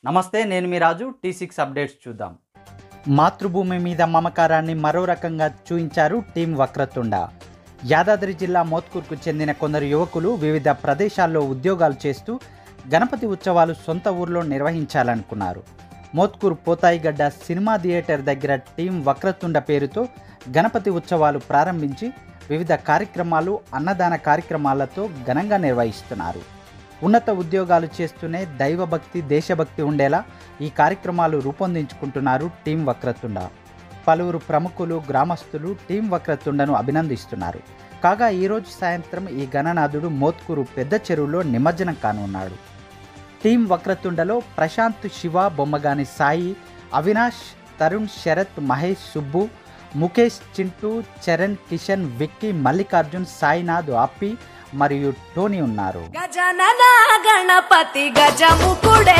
నమస్తే, నేను మీ రాజు. T6 updates చూద్దాం. మాతృభూమి మీద మమకారాన్ని మరో రకంగా చూయించారు టీం వక్రతుండ. యాదాద్రి జిల్లా మోత్కూర్కు చెందిన కొందరు యువకులు వివిధ ప్రదేశాల్లో ఉద్యోగాలు చేస్తూ గణపతి ఉత్సవాలు సొంత ఊర్లో నిర్వహించాలనుకున్నారు. మోత్కూర్ పోతాయిగడ్డ సినిమా థియేటర్ దగ్గర టీం వక్రతుండ పేరుతో గణపతి ఉత్సవాలు ప్రారంభించి వివిధ కార్యక్రమాలు, అన్నదాన కార్యక్రమాలతో ఘనంగా నిర్వహిస్తున్నారు. ఉన్నత ఉద్యోగాలు చేస్తూనే దైవభక్తి, దేశభక్తి ఉండేలా ఈ కార్యక్రమాలు రూపొందించుకుంటున్నారు టీం వక్రతుండ. పలువురు ప్రముఖులు, గ్రామస్తులు టీం వక్రతుండను అభినందిస్తున్నారు. కాగా ఈరోజు సాయంత్రం ఈ గణనాథుడు మోత్కూరు పెద్ద చెరువులో నిమజ్జనం కానున్నాడు. టీం వక్రతుండలో ప్రశాంత్, శివ, బొమ్మగాని సాయి, అవినాష్, తరుణ్, శరత్, మహేష్, సుబ్బు, ముఖేష్, చింటూ, చరణ్, కిషన్, విక్కీ, మల్లికార్జున్, సాయినాథ్, అప్పి మరియు టోనీ ఉన్నారు. గజనన గణపతి గజముకుడే